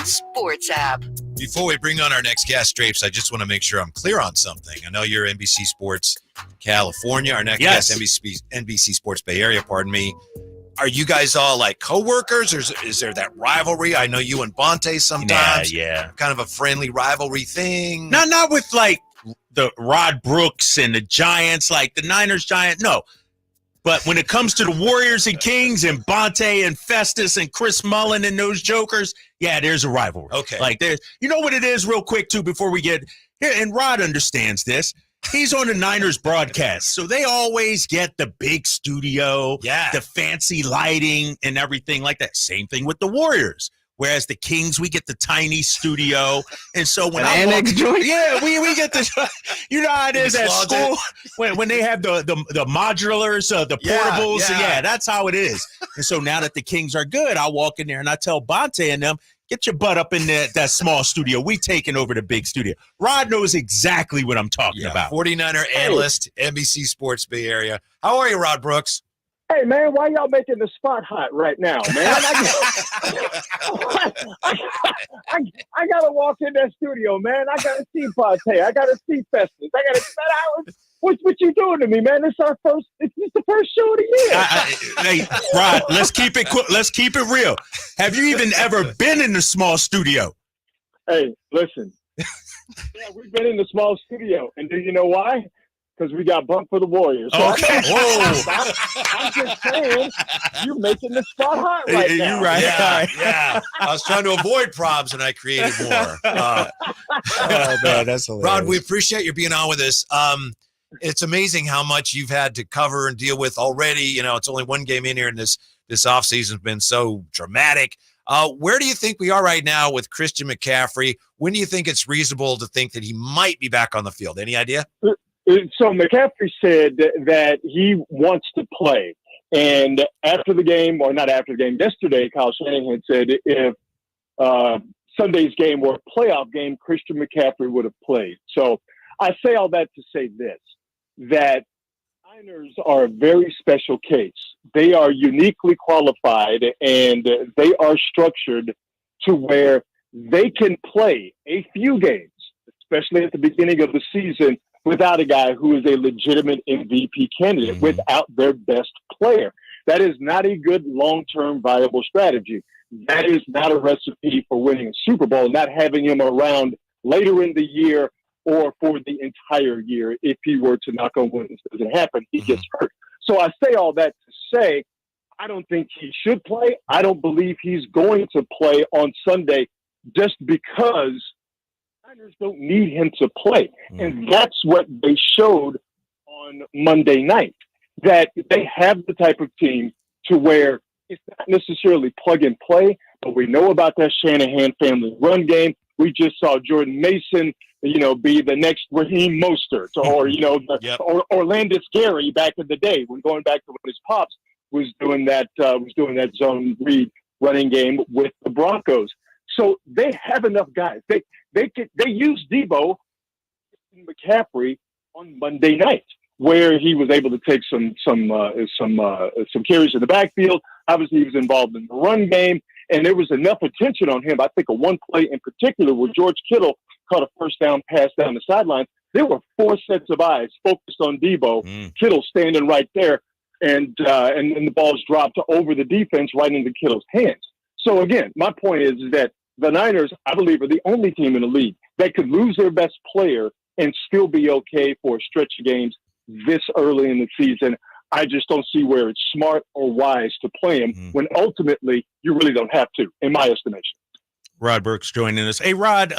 Sports app. Before we bring on our next guest, Drapes, I just want to make sure I'm clear on something. I know you're NBC Sports California. Our next guest, NBC Sports Bay Area, pardon me. Are you guys all like coworkers, or is there that rivalry? I know you and Bonte sometimes. Yeah. Kind of a friendly rivalry thing. Not with like the Rod Brooks and the Giants, like the Niners Giant. No. But when it comes to the Warriors and Kings and Bonte and Festus and Chris Mullin and those jokers, yeah, there's a rivalry. Okay. Like there's, you know what it is, real quick too, before we get here, and Rod understands this. He's on the Niners broadcast, so they always get the big studio, the fancy lighting and everything like that. Same thing with the Warriors. Whereas the Kings, we get the tiny studio, and so when we get the, you know how it is at school when they have the modulars, the portables, that's how it is. And so now that the Kings are good, I walk in there and I tell Bonte and them, get your butt up in that small studio. We taking over the big studio. Rod knows exactly what I'm talking about. 49er analyst, NBC Sports Bay Area. How are you, Rod Brooks? Hey, man, why y'all making the spot hot right now, man? I got to walk in that studio, man. I got to see Bonte. I got to see Festus. What you doing to me, man? It's the first show of the year. Hey, Rod, let's keep it real. Have you even ever been in the small studio? Hey, listen. Yeah, we've been in the small studio. And do you know why? Because we got bumped for the Warriors. So okay. I'm just saying, you're making the spot hot right now. You're right. Yeah. I was trying to avoid probs, and I created more. Oh, man, that's hilarious. Rod, we appreciate you being on with us. It's amazing how much you've had to cover and deal with already. You know, it's only one game in here, and this offseason has been so dramatic. Where do you think we are right now with Christian McCaffrey? When do you think it's reasonable to think that he might be back on the field? Any idea? So McCaffrey said that he wants to play. And after the game, or not after the game, yesterday, Kyle Shanahan said if Sunday's game were a playoff game, Christian McCaffrey would have played. So I say all that to say this, that Niners are a very special case. They are uniquely qualified, and they are structured to where they can play a few games, especially at the beginning of the season, without a guy who is a legitimate MVP candidate, without their best player. That is not a good long-term viable strategy. That is not a recipe for winning a Super Bowl, not having him around later in the year or for the entire year. If he were to knock on wood, this doesn't happen, he gets hurt. So I say all that to say, I don't think he should play. I don't believe he's going to play on Sunday just because Niners don't need him to play. And that's what they showed on Monday night, that they have the type of team to where it's not necessarily plug and play, but we know about that Shanahan family run game. We just saw Jordan Mason, be the next Raheem Mostert or, or Orlandis Gary back in the day when going back to when his pops was doing that zone read running game with the Broncos. So they have enough guys. They used Debo McCaffrey on Monday night, where he was able to take some carries in the backfield. Obviously, he was involved in the run game, and there was enough attention on him. I think of one play in particular where George Kittle caught a first down pass down the sideline. There were 4 sets of eyes focused on Debo. Kittle standing right there, and the balls dropped over the defense right into Kittle's hands. So again, my point is that the Niners, I believe, are the only team in the league that could lose their best player and still be okay for a stretch of games this early in the season. I just don't see where it's smart or wise to play him when ultimately you really don't have to, in my estimation. Rod Brooks joining us. Hey, Rod,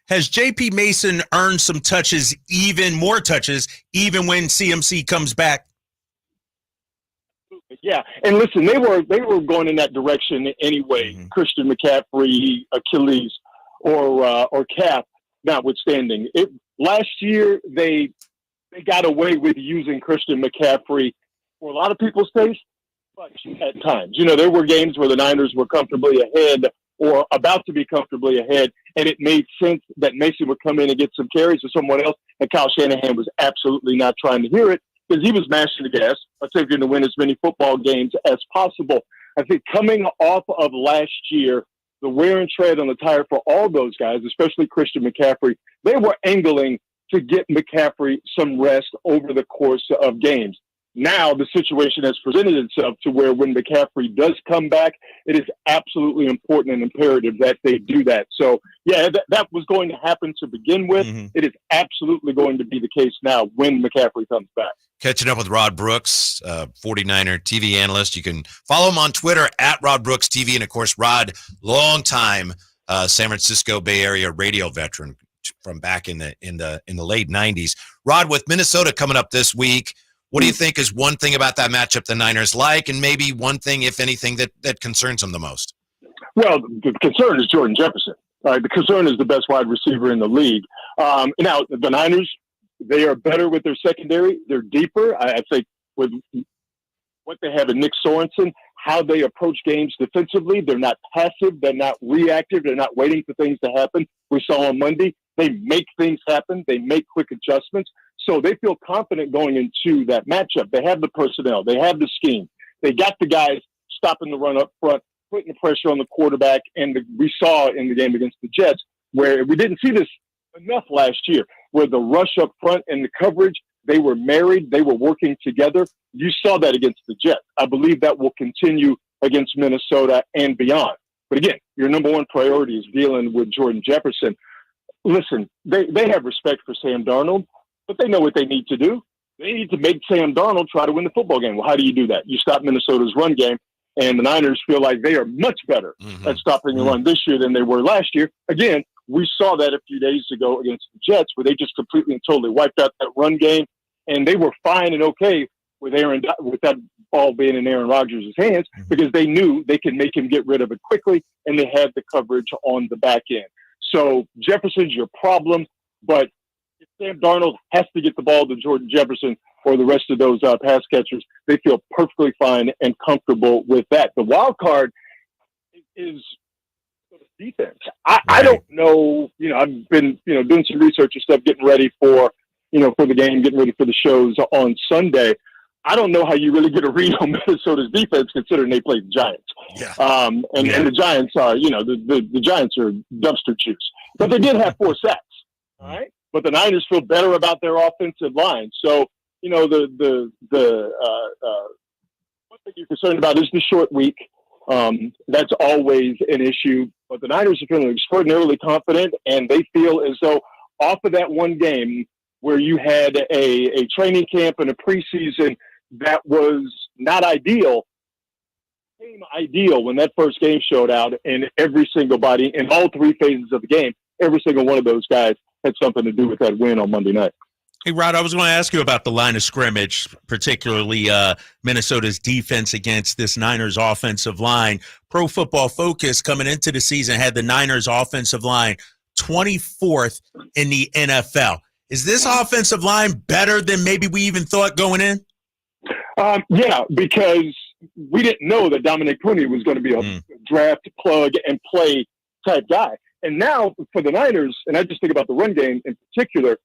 has J.P. Mason earned some touches, even more touches, even when CMC comes back? Yeah, and listen, they were going in that direction anyway. Christian McCaffrey, Achilles, or Cap, notwithstanding. Last year they got away with using Christian McCaffrey for a lot of people's taste, but at times, there were games where the Niners were comfortably ahead or about to be comfortably ahead, and it made sense that Mason would come in and get some carries for someone else, and Kyle Shanahan was absolutely not trying to hear it, because he was mashing the gas, attempting to win as many football games as possible. I think coming off of last year, the wear and tread on the tire for all those guys, especially Christian McCaffrey. They were angling to get McCaffrey some rest over the course of games. Now the situation has presented itself to where when McCaffrey does come back, it is absolutely important and imperative that they do that. So, yeah, that was going to happen to begin with. Mm-hmm. It is absolutely going to be the case now when McCaffrey comes back. Catching up with Rod Brooks, 49er TV analyst. You can follow him on Twitter at Rod Brooks TV. And, of course, Rod, long-time San Francisco Bay Area radio veteran from back in the late 90s. Rod, with Minnesota coming up this week, what do you think is one thing about that matchup the Niners like, and maybe one thing, if anything, that concerns them the most? Well, the concern is Jordan Jefferson. The concern is the best wide receiver in the league. Now, the Niners, they are better with their secondary. They're deeper. I'd say with what they have in Nick Sorensen, how they approach games defensively. They're not passive. They're not reactive. They're not waiting for things to happen. We saw on Monday, they make things happen. They make quick adjustments. So they feel confident going into that matchup. They have the personnel. They have the scheme. They got the guys stopping the run up front, putting the pressure on the quarterback. And we saw in the game against the Jets where we didn't see this enough last year, where the rush up front and the coverage, they were married. They were working together. You saw that against the Jets. I believe that will continue against Minnesota and beyond. But again, your number one priority is dealing with Jordan Jefferson. Listen, they have respect for Sam Darnold, but they know what they need to do. They need to make Sam Darnold try to win the football game. Well, how do you do that? You stop Minnesota's run game, and the Niners feel like they are much better at stopping the run this year than they were last year. Again, we saw that a few days ago against the Jets, where they just completely and totally wiped out that run game, and they were fine and okay with that ball being in Aaron Rodgers' hands because they knew they could make him get rid of it quickly, and they had the coverage on the back end. So Jefferson's your problem, but if Sam Darnold has to get the ball to Jordan Jefferson or the rest of those pass catchers, they feel perfectly fine and comfortable with that. The wild card is defense. I don't know. I've been doing some research and stuff, getting ready for the game, getting ready for the shows on Sunday. I don't know how you really get a read on Minnesota's defense, considering they played the Giants. Yeah. And the Giants are, the Giants are dumpster juice. But they did have 4 sacks. All right. But the Niners feel better about their offensive line. So, one thing you're concerned about is the short week. That's always an issue. But the Niners are feeling extraordinarily confident, and they feel as though off of that one game where you had a training camp and a preseason that was not ideal, became ideal when that first game showed out, and every single body in all 3 phases of the game, every single one of those guys had something to do with that win on Monday night. Hey, Rod, I was going to ask you about the line of scrimmage, particularly Minnesota's defense against this Niners offensive line. Pro Football Focus coming into the season had the Niners offensive line 24th in the NFL. Is this offensive line better than maybe we even thought going in? Yeah, because we didn't know that Dominic Puni was going to be a draft, plug, and play type guy. And now for the Niners, and I just think about the run game in particular,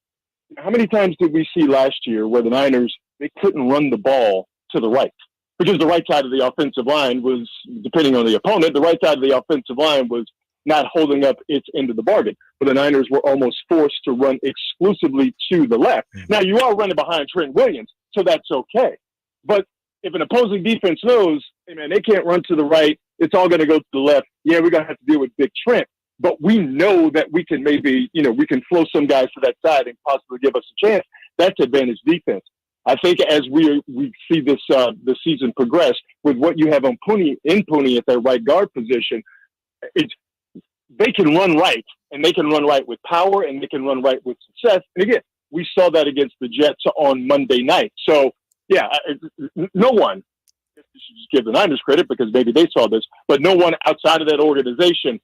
how many times did we see last year where the Niners, they couldn't run the ball to the right? Because the right side of the offensive line was, depending on the opponent, the right side of the offensive line was not holding up its end of the bargain. But the Niners were almost forced to run exclusively to the left. Now, you are running behind Trent Williams, so that's okay. But if an opposing defense knows, hey, man, they can't run to the right, it's all going to go to the left, yeah, we're going to have to deal with Big Trent. But we know that we can maybe, we can flow some guys to that side and possibly give us a chance. That's advantage defense. I think as we see this the season progress with what you have on Puni at that right guard position, they can run right, and they can run right with power, and they can run right with success. And again, we saw that against the Jets on Monday night. So, yeah, no one, I guess you should just give the Niners credit because maybe they saw this, but no one outside of that organization,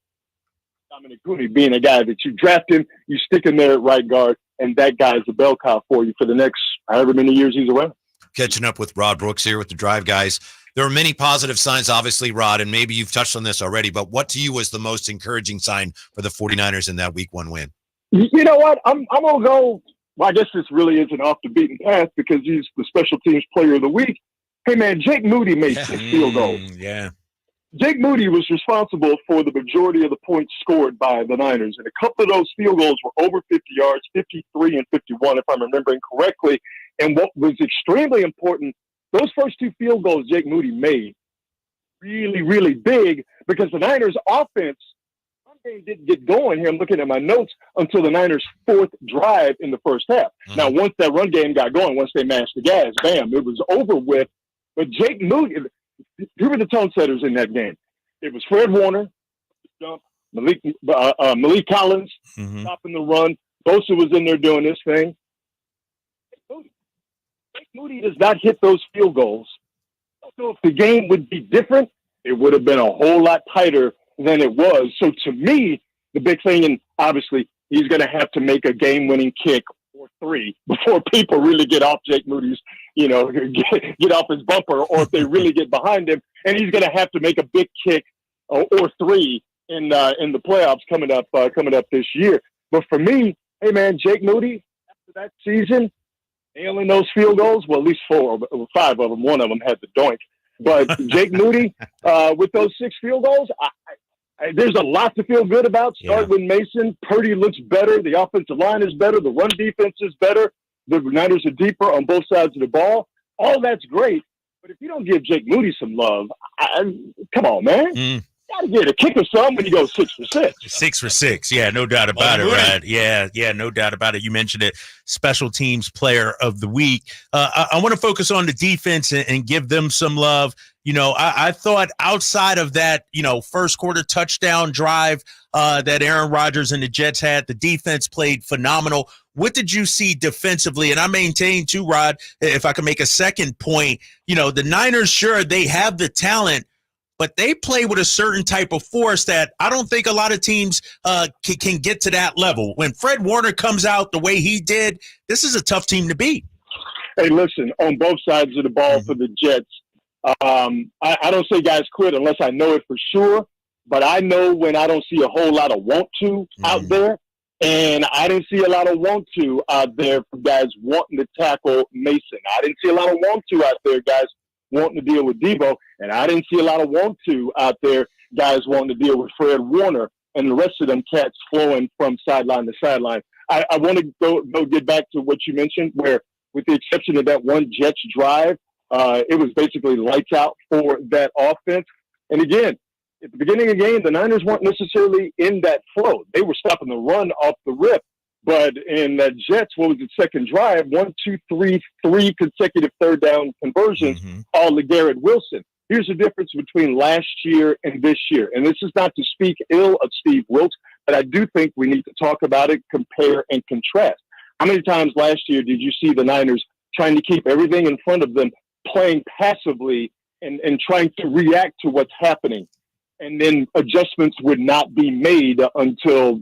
Dominic Puni being a guy that you draft him, you stick him there at right guard, and that guy's a bell cow for you for the next however many years he's around. Catching up with Rod Brooks here with the Drive Guys. There are many positive signs, obviously, Rod, and maybe you've touched on this already, but what to you was the most encouraging sign for the 49ers in that Week 1 win? You know what? I'm going to go, well, I guess this really isn't off the beaten path because he's the special teams player of the week. Hey, man, Jake Moody made 6 field goals. Yeah. Jake Moody was responsible for the majority of the points scored by the Niners, and a couple of those field goals were over 50 yards, 53 and 51, if I'm remembering correctly. And what was extremely important, those first two field goals Jake Moody made, really, really big, because the Niners' offense, one game didn't get going here. I'm looking at my notes until the Niners' fourth drive in the first half. Mm-hmm. Now, once that run game got going, once they mashed the gas, bam, it was over with. But Jake Moody, who were the tone setters in that game? It was Fred Warner, Malik Collins, stopping the run. Bosa was in there doing this thing. Jake Moody does not hit those field goals. So if the game would be different, it would have been a whole lot tighter than it was. So to me, the big thing, and obviously he's going to have to make a game-winning kick or three before people really get off Jake Moody's, get off his bumper, or if they really get behind him. And he's going to have to make a big kick or three in the playoffs coming up this year. But for me, hey man, Jake Moody, after that season, nailing those field goals, well, at least 5 of them. One of them had the doink. But Jake Moody, with those 6 field goals, there's a lot to feel good about. Start with Mason. Purdy looks better. The offensive line is better. The run defense is better. The Niners are deeper on both sides of the ball. All that's great. But if you don't give Jake Moody some love, come on, man. Got to get a kick or something when you go 6 for 6. 6 for 6. Yeah, no doubt about it, Rod. Yeah, no doubt about it. You mentioned it. Special teams player of the week. I want to focus on the defense and give them some love. I thought outside of that, first quarter touchdown drive that Aaron Rodgers and the Jets had, the defense played phenomenal. What did you see defensively? And I maintain too, Rod, if I can make a second point, the Niners, sure, they have the talent, but they play with a certain type of force that I don't think a lot of teams can get to that level. When Fred Warner comes out the way he did, this is a tough team to beat. Hey, listen, on both sides of the ball for the Jets, I don't say guys quit unless I know it for sure, but I know when I don't see a whole lot of want to out there, and I didn't see a lot of want to out there for guys wanting to tackle Mason. I didn't see a lot of want to out there, guys wanting to deal with Debo, and I didn't see a lot of want to out there, guys wanting to deal with Fred Warner and the rest of them cats flowing from sideline to sideline. I want to go get back to what you mentioned, where with the exception of that one Jets drive, it was basically lights out for that offense. And again, at the beginning of the game, the Niners weren't necessarily in that flow. They were stopping the run off the rip. But in the Jets, what was the second drive? 1, 2, 3, 3 consecutive third down conversions, all to Garrett Wilson. Here's the difference between last year and this year. And this is not to speak ill of Steve Wilks, but I do think we need to talk about it, compare and contrast. How many times last year did you see the Niners trying to keep everything in front of them, playing passively and trying to react to what's happening? And then adjustments would not be made until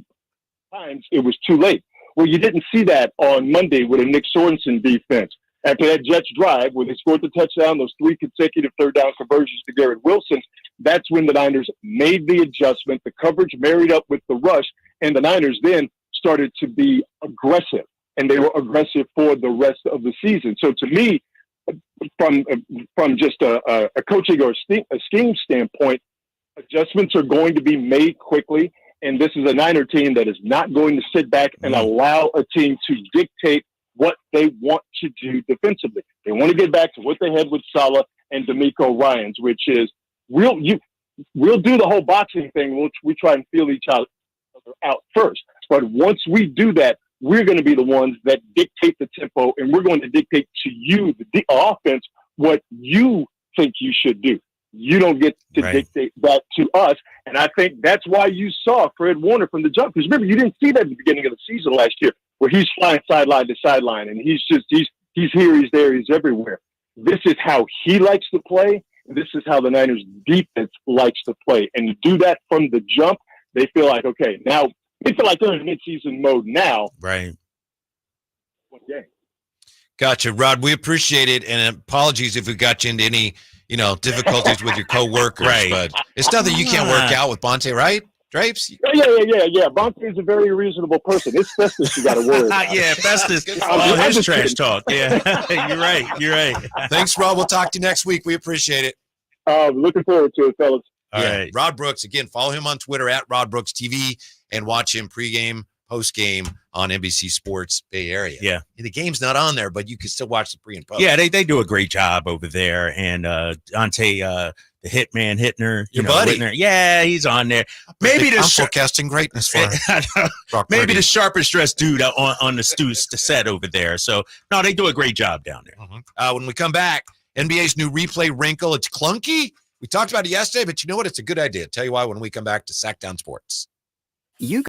times it was too late. Well, you didn't see that on Monday with a Nick Sorensen defense. After that Jets drive, where they scored the touchdown, those 3 consecutive third down conversions to Garrett Wilson, that's when the Niners made the adjustment. The coverage married up with the rush, and the Niners then started to be aggressive, and they were aggressive for the rest of the season. So to me, from just a coaching or a scheme standpoint, adjustments are going to be made quickly. And this is a Niner team that is not going to sit back and allow a team to dictate what they want to do defensively. They want to get back to what they had with Saleh and D'Amico Ryans, which is we'll do the whole boxing thing, which we try and feel each other out first. But once we do that, we're going to be the ones that dictate the tempo, and we're going to dictate to you, the offense, what you think you should do. You don't get to dictate that to us. And I think that's why you saw Fred Warner from the jump. Because remember, you didn't see that at the beginning of the season last year, where he's flying sideline to sideline, and he's here, he's there, he's everywhere. This is how he likes to play. This is how the Niners defense likes to play. And to do that from the jump, they feel like, okay, now they feel like they're in mid-season mode now. Right. One game. Gotcha, Rod. We appreciate it, and apologies if we got you into any difficulties with your coworkers. Right. But it's nothing you can't work out with Bonte, right? Drapes? Yeah. Bonte is a very reasonable person. It's Festus you got to worry about. Yeah, Festus. All his trash talk. Yeah, you're right. Thanks, Rod. We'll talk to you next week. We appreciate it. Looking forward to it, fellas. All right. Rod Brooks, again, follow him on Twitter at Rod Brooks TV and watch him pregame, postgame on NBC Sports Bay Area. Yeah. And the game's not on there, but you can still watch the pre and post. Yeah, they do a great job over there. And Dante, the Hitman Hittner, your buddy. Whitner, yeah, he's on there. Maybe I'm forecasting greatness for him. Maybe the sharpest dressed dude on the set over there. So, no, they do a great job down there. Mm-hmm. When we come back, NBA's new replay wrinkle. It's clunky. We talked about it yesterday, but you know what? It's a good idea. I'll tell you why when we come back to Sactown Sports. You